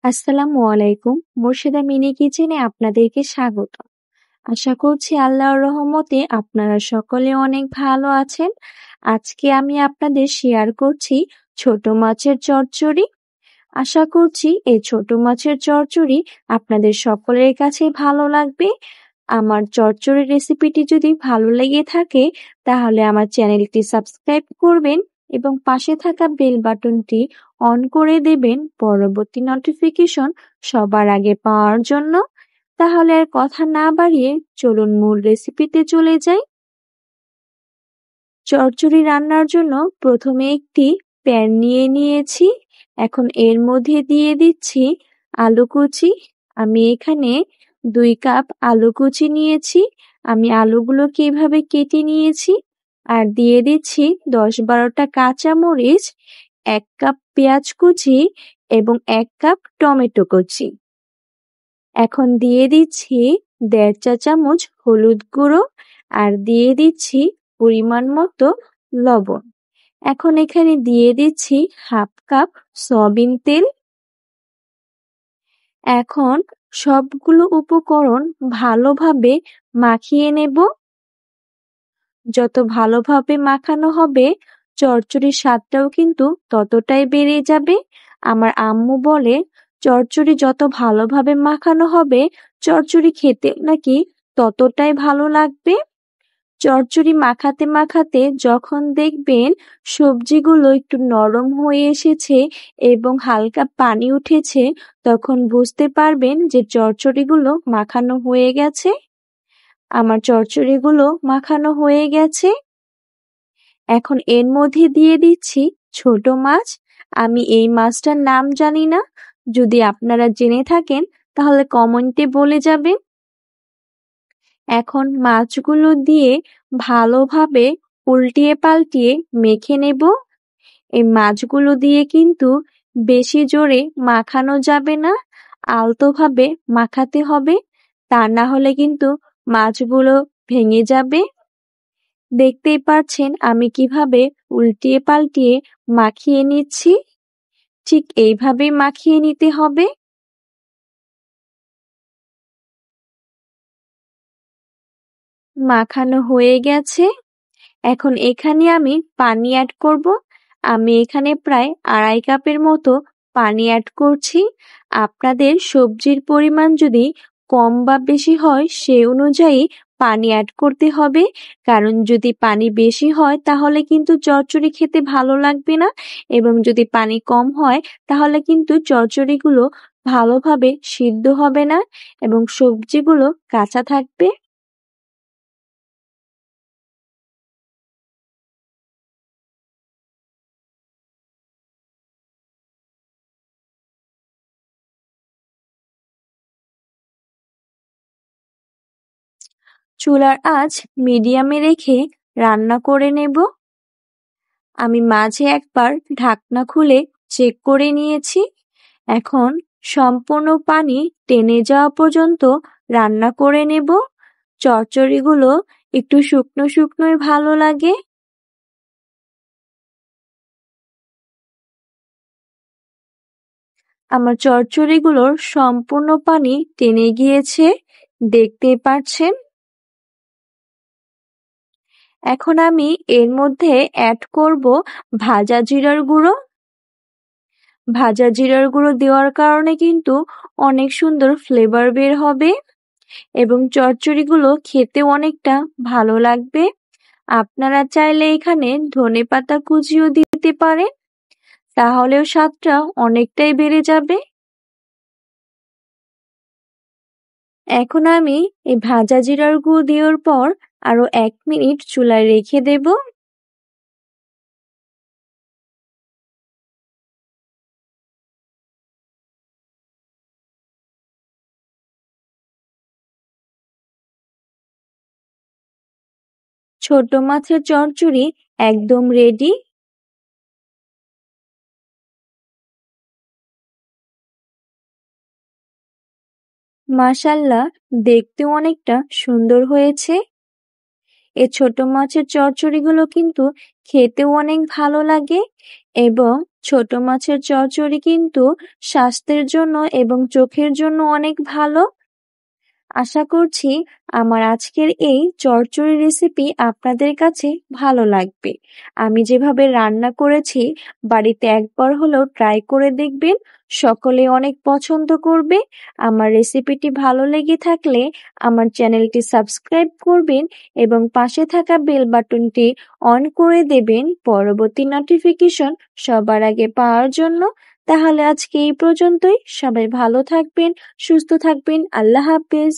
আসসালামু আলাইকুম। মুর্শিদা মিনি কিচেনে আপনাদেরকে স্বাগত। আশা করছি আল্লাহর রহমতে আপনারা সকলে অনেক ভালো আছেন। আজকে আমি আপনাদের শেয়ার করছি ছোট মাছের চচ্চড়ি। আশা করছি এই ছোট মাছের চচ্চড়ি আপনাদের সকলের কাছে ভালো লাগবে। আমার চচ্চড়ির রেসিপিটি যদি ভালো লেগে থাকে তাহলে আমার চ্যানেলটি সাবস্ক্রাইব করবেন এবং পাশে থাকা বেল বাটনটি অন করে দেবেন পরবর্তী নোটিফিকেশন সবার আগে পাওয়ার জন্য। তাহলে আর কথা না বাড়িয়ে চলুন মূল রেসিপিতে চলে যাই। চচ্চড়ি রান্নার জন্য প্রথমে একটি প্যান নিয়ে নিয়েছি। এখন এর মধ্যে দিয়ে দিচ্ছি আলু কুচি। আমি এখানে 2 কাপ আলু কুচি নিয়েছি। আমি আলুগুলোকে এভাবে কেটে নিয়েছি। আর দিয়ে দিচ্ছি 10-12টা কাঁচামরিচ, 1 কাপ পেঁয়াজ কুচি এবং 1 কাপ টমেটো কুচি। এখন দিয়ে দিচ্ছি 1.5 চা চামচ হলুদ গুঁড়ো আর দিয়ে দিচ্ছি পরিমাণ মতো লবণ। এখন এখানে দিয়ে দিচ্ছি 1/2 কাপ সয়াবিন তেল। এখন সবগুলো উপকরণ ভালোভাবে মাখিয়ে নেব। যত ভালোভাবে মাখানো হবে চচ্চড়ির স্বাদটাও কিন্তু ততটাই বেড়ে যাবে। আমার আম্মু বলে চচ্চড়ি যত ভালোভাবে মাখানো হবে চচ্চড়ি খেতে নাকি ততটাই ভালো লাগবে। চচ্চড়ি মাখাতে মাখাতে যখন দেখবেন সবজিগুলো একটু নরম হয়ে এসেছে এবং হালকা পানি উঠেছে তখন বুঝতে পারবেন যে চচ্চড়িগুলো মাখানো হয়ে গেছে। আমার চচ্চড়িগুলো মাখানো হয়ে গেছে। এখন এর মধ্যে দিয়ে দিচ্ছি ছোট মাছ। আমি এই মাছটার নাম জানি না, যদি আপনারা জেনে থাকেন তাহলে কমেন্টে বলে যাবেন। এখন মাছগুলো দিয়ে ভালোভাবে উল্টিয়ে পাল্টিয়ে মেখে নেব। এই মাছগুলো দিয়ে কিন্তু বেশি জোরে মাখানো যাবে না, আলতোভাবে মাখাতে হবে, তা না হলে কিন্তু মাছগুলো ভেঙে যাবে। দেখতেই পাচ্ছেন আমি কিভাবে উল্টিয়ে পাল্টিয়ে মাখিয়ে নিচ্ছি। ঠিক এইভাবেই মাখিয়ে নিতে হবে। মাখানো হয়ে গেছে। এখন এখানে আমি পানি অ্যাড করব। আমি এখানে প্রায় 2.5 কাপের মতো পানি অ্যাড করছি। আপনাদের সবজির পরিমাণ যদি কম বা বেশি হয় সে অনুযায়ী পানি অ্যাড করতে হবে। কারণ যদি পানি বেশি হয় তাহলে কিন্তু চচ্চড়ি খেতে ভালো লাগবে না এবং যদি পানি কম হয় তাহলে কিন্তু চচ্চড়িগুলো ভালোভাবে সিদ্ধ হবে না এবং সবজিগুলো কাঁচা থাকবে। চুলার আঁচ মিডিয়ামে রেখে রান্না করে নেব। আমি মাঝে একবার ঢাকনা খুলে চেক করে নিয়েছি। এখন সম্পূর্ণ পানি টেনে যাওয়া পর্যন্ত রান্না করে নেব। চচ্চড়িগুলো একটু শুকনো শুকনোই ভালো লাগে। আমার চচ্চড়িগুলোর সম্পূর্ণ পানি টেনে গিয়েছে, দেখতেই পাচ্ছেন। এখন আমি এর মধ্যে অ্যাড করব ভাজা জিরার গুঁড়ো। ভাজা জিরার গুঁড়ো দেওয়ার কারণে কিন্তু অনেক সুন্দর ফ্লেভার বের হবে এবং চচ্চড়িগুলো খেতেও অনেকটা ভালো লাগবে। আপনারা চাইলে এখানে ধনেপাতা কুচিও দিতে পারেন, তাহলেও স্বাদটা অনেকটাই বেড়ে যাবে। এখন আমি এই ভাজা জিরার গুঁড়ো দেওয়ার পর আরো 1 মিনিট চুলায় রেখে দেব। ছোট মাছের চচ্চড়ি একদম রেডি। মাশাআল্লাহ, দেখতেও অনেকটা সুন্দর হয়েছে। এই ছোট মাছের চচ্চড়িগুলো কিন্তু খেতেও অনেক ভালো লাগে এবং ছোট মাছের চচ্চড়ি কিন্তু স্বাস্থ্যের জন্য এবং চোখের জন্য অনেক ভালো। আশা করছি আমার আজকের এই চচ্চড়ি রেসিপি আপনাদের কাছে ভালো লাগবে। আমি যেভাবে রান্না করেছি বাড়িতে একবার হলেও ট্রাই করে দেখবেন, সকলে অনেক পছন্দ করবে। আমার রেসিপিটি ভালো লেগে থাকলে আমার চ্যানেলটি সাবস্ক্রাইব করবেন এবং পাশে থাকা বেল বাটনটি অন করে দেবেন পরবর্তী নোটিফিকেশন সবার আগে পাওয়ার জন্য। তাহলে আজকে এই পর্যন্তই। সবাই ভালো থাকবেন, সুস্থ থাকবেন। আল্লাহ হাফেজ।